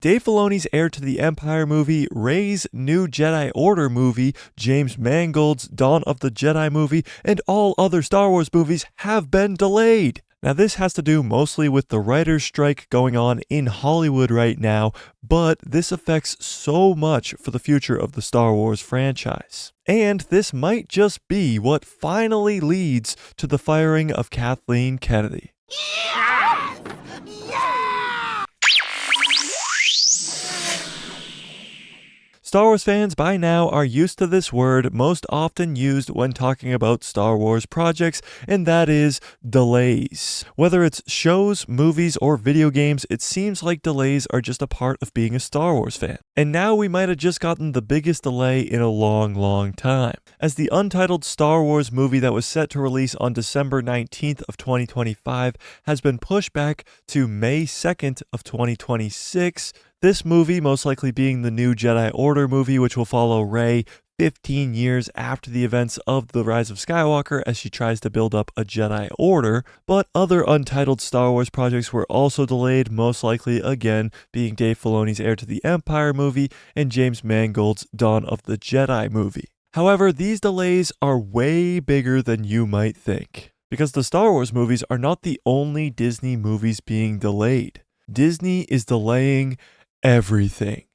Dave Filoni's Heir to the Empire movie, Rey's new Jedi Order movie, James Mangold's Dawn of the Jedi movie, and all other Star Wars movies have been delayed. Now this has to do mostly with the writer's strike going on in Hollywood right now, but this affects so much for the future of the Star Wars franchise. And this might just be what finally leads to the firing of Kathleen Kennedy. Star Wars fans by now are used to this word most often used when talking about Star Wars projects, and that is delays. Whether it's shows, movies, or video games, it seems like delays are just a part of being a Star Wars fan. And now we might have just gotten the biggest delay in a long time, as the untitled Star Wars movie that was set to release on December 19th of 2025 has been pushed back to May 2nd of 2026. This movie most likely being the new Jedi Order movie, which will follow Rey 15 years after the events of The Rise of Skywalker as she tries to build up a Jedi Order, but other untitled Star Wars projects were also delayed, most likely again being Dave Filoni's Heir to the Empire movie and James Mangold's Dawn of the Jedi movie. However, these delays are way bigger than you might think, because the Star Wars movies are not the only Disney movies being delayed. Disney is delaying everything.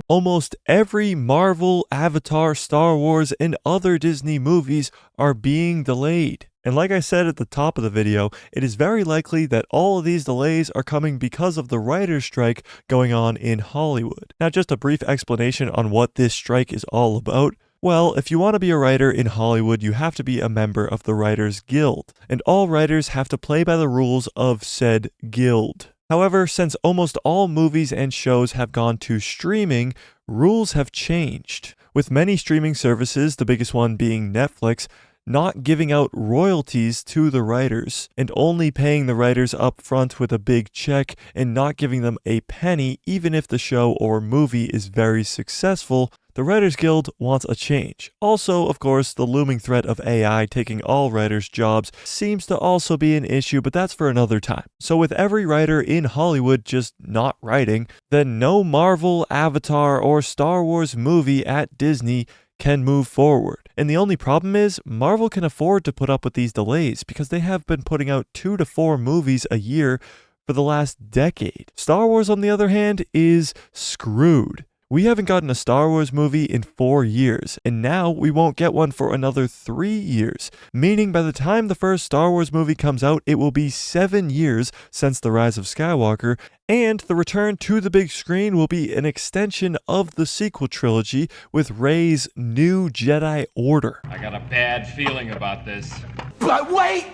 Almost every Marvel, Avatar, Star Wars, and other Disney movies are being delayed. And like I said at the top of the video, it is very likely that all of these delays are coming because of the writer's strike going on in Hollywood. Now, just a brief explanation on what this strike is all about. Well, if you want to be a writer in Hollywood, you have to be a member of the Writers Guild, and all writers have to play by the rules of said guild. However, since almost all movies and shows have gone to streaming, rules have changed, with many streaming services, the biggest one being Netflix, not giving out royalties to the writers and only paying the writers up front with a big check and not giving them a penny even if the show or movie is very successful. The Writers Guild wants a change. Also, of course, the looming threat of AI taking all writers' jobs seems to also be an issue, but that's for another time. So with every writer in Hollywood just not writing, then no Marvel, Avatar, or Star Wars movie at Disney can move forward. And the only problem is, Marvel can afford to put up with these delays because they have been putting out 2 to 4 movies a year for the last decade. Star Wars, on the other hand, is screwed. We haven't gotten a Star Wars movie in 4 years, and now we won't get one for another 3 years, meaning by the time the first Star Wars movie comes out, it will be 7 years since The Rise of Skywalker, and the return to the big screen will be an extension of the sequel trilogy with Rey's new Jedi Order. I got a bad feeling about this. But wait!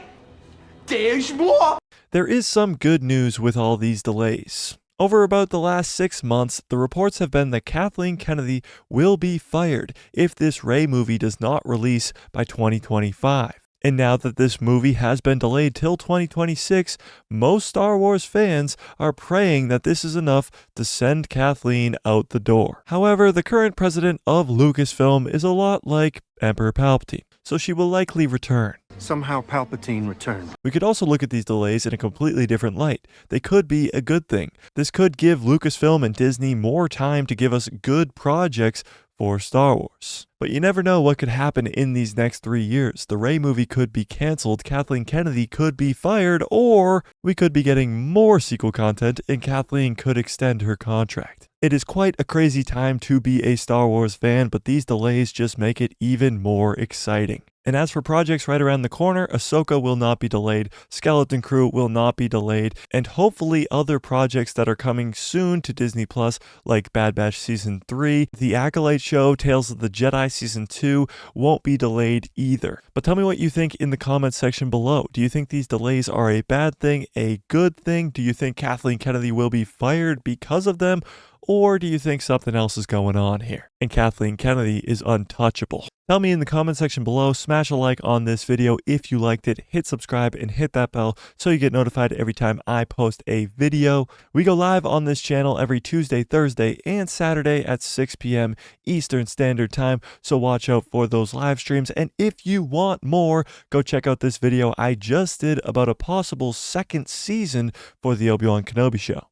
There's more! There is some good news with all these delays. Over about the last 6 months, the reports have been that Kathleen Kennedy will be fired if this Rey movie does not release by 2025. And now that this movie has been delayed till 2026, most Star Wars fans are praying that this is enough to send Kathleen out the door. However, the current president of Lucasfilm is a lot like Emperor Palpatine, so she will likely return. Somehow Palpatine returned. We could also look at these delays in a completely different light. They could be a good thing. This could give Lucasfilm and Disney more time to give us good projects for Star Wars. But you never know what could happen in these next 3 years. The Rey movie could be cancelled, Kathleen Kennedy could be fired, or we could be getting more sequel content and Kathleen could extend her contract. It is quite a crazy time to be a Star Wars fan, but these delays just make it even more exciting. And as for projects right around the corner, Ahsoka will not be delayed, Skeleton Crew will not be delayed, and hopefully other projects that are coming soon to Disney Plus, like Bad Batch Season 3, The Acolyte Show, Tales of the Jedi Season 2, won't be delayed either. But tell me what you think in the comments section below. Do you think these delays are a bad thing, a good thing? Do you think Kathleen Kennedy will be fired because of them? Or do you think something else is going on here and Kathleen Kennedy is untouchable? Tell me in the comment section below, smash a like on this video if you liked it, hit subscribe and hit that bell so you get notified every time I post a video. We go live on this channel every Tuesday, Thursday, and Saturday at 6 p.m. Eastern Standard Time, so watch out for those live streams. And if you want more, go check out this video I just did about a possible second season for the Obi-Wan Kenobi show.